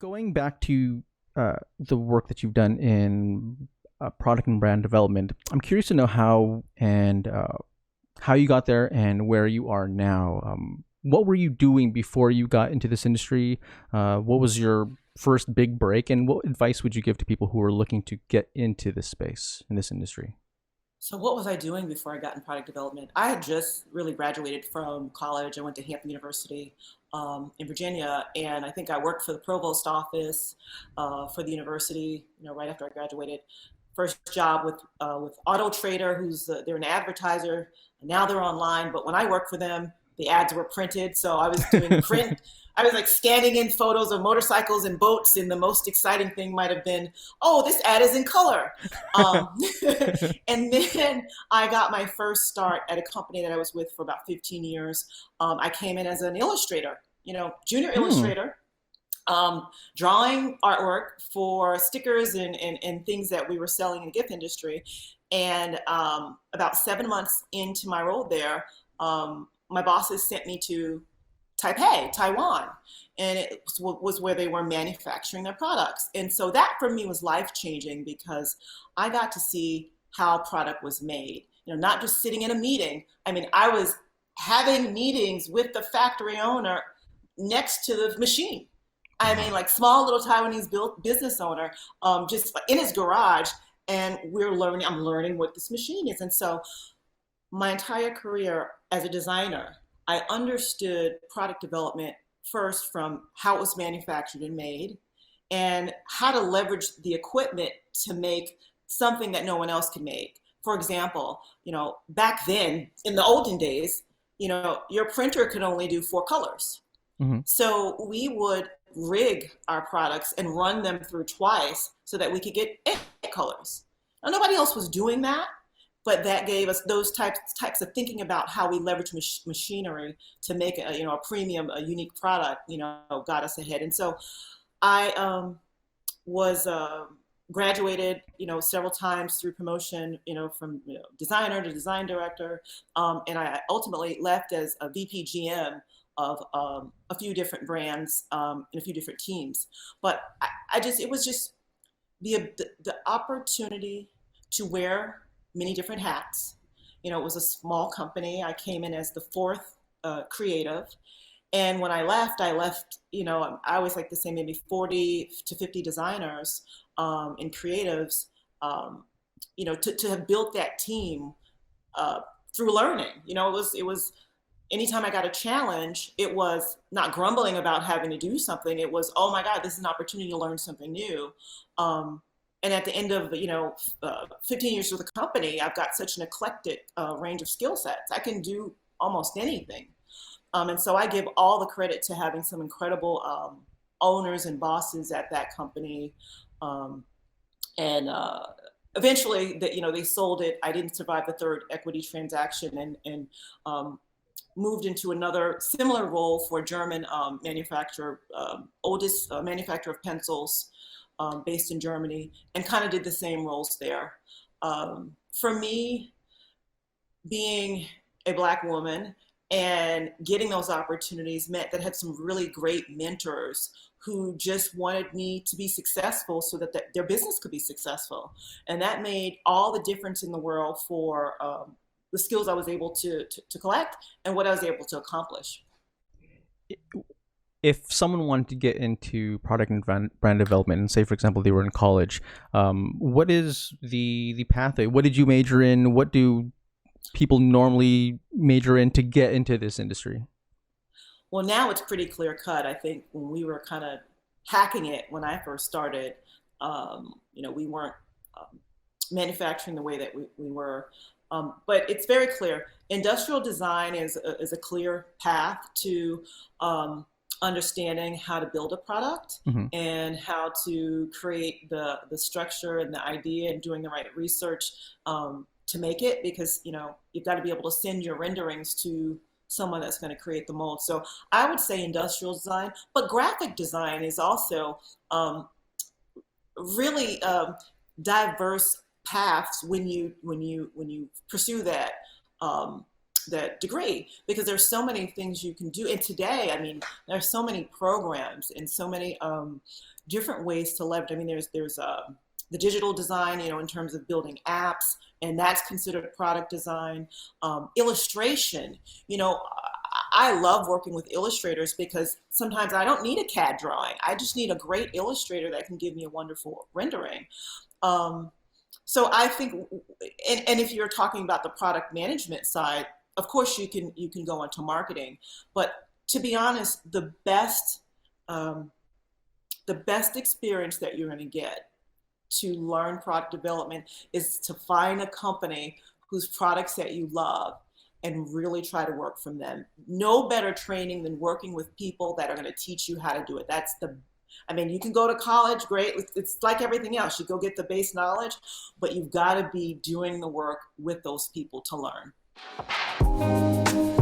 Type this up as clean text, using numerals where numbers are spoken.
Going back to the work that you've done in product and brand development, I'm curious to know how you got there and where you are now. What were you doing before you got into this industry? What was your first big break, and what advice would you give to people who are looking to get into this space in this industry? So what was I doing before I got in product development? I had just really graduated from college. I went to Hampton University in Virginia, and I think I worked for the provost office for the university. Right after I graduated, first job with Auto Trader, they're an advertiser. Now they're online, but when I worked for them, the ads were printed. So I was doing print. I was like scanning in photos of motorcycles and boats, and the most exciting thing might have been, oh, this ad is in color. Um, and then I got my first start at a company that I was with for about 15 years. I came in as an illustrator, junior Hmm. illustrator, drawing artwork for stickers and things that we were selling in the gift industry. And about 7 months into my role there, my bosses sent me to Taipei, Taiwan, and it was where they were manufacturing their products. And so that for me was life changing because I got to see how product was made. Not just sitting in a meeting. I mean, I was having meetings with the factory owner next to the machine. I mean, Wow. like small little Taiwanese business owner, just in his garage, and I'm learning what this machine is. And so my entire career as a designer, I understood product development first from how it was manufactured and made, and how to leverage the equipment to make something that no one else could make. For example, back then in the olden days, your printer could only do 4 colors. Hmm. So we would rig our products and run them through twice so that we could get 8 colors. Now, nobody else was doing that, but that gave us those types of thinking about how we leverage machinery to make a premium, a unique product. Got us ahead. And so I was graduated, several times through promotion, from designer to design director, and I ultimately left as a VP GM of a few different brands and a few different teams. But it was just the opportunity to wear many different hats. It was a small company. I came in as the fourth creative. And when I left, I always like to say maybe 40 to 50 designers and creatives, to have built that team uh, through learning. It was anytime I got a challenge, it was not grumbling about having to do something. It was, oh my God, this is an opportunity to learn something new. Um, and at the end of 15 years with the company, I've got such an eclectic range of skill sets. I can do almost anything. And so I give all the credit to having some incredible owners and bosses at that company. Um, and eventually, they sold it. I didn't survive the third equity transaction, and moved into another similar role for a German manufacturer, oldest manufacturer of pencils, based in Germany, and kind of did the same roles there. For me, being a Black woman and getting those opportunities meant that I had some really great mentors who just wanted me to be successful so that their business could be successful. And that made all the difference in the world for the skills I was able to collect and what I was able to accomplish. If someone wanted to get into product and brand development, and say, for example, they were in college, what is the pathway? What did you major in? What do people normally major in to get into this industry? Well, now it's pretty clear cut. I think when we were kind of hacking it when I first started, we weren't um, manufacturing the way that we were. But it's very clear. Industrial design is a clear path to understanding how to build a product Hmm. and how to create the structure and the idea and doing the right research to make it, because you've got to be able to send your renderings to someone that's going to create the mold. So I would say industrial design, but graphic design is also really diverse paths when you pursue that. Um, the degree, because there's so many things you can do. And today, I mean, there's so many programs and so many different ways to leverage. I mean, there's the digital design, you know, in terms of building apps, and that's considered product design. Illustration, you know, I love working with illustrators because sometimes I don't need a CAD drawing. I just need a great illustrator that can give me a wonderful rendering. So I think, and if you're talking about the product management side, of course you can go into marketing, but to be honest, um, the best experience that you're going to get to learn product development is to find a company whose products that you love and really try to work from them. No better training than working with people that are going to teach you how to do it. I mean, you can go to college, great. It's like everything else. You go get the base knowledge, but you've got to be doing the work with those people to learn.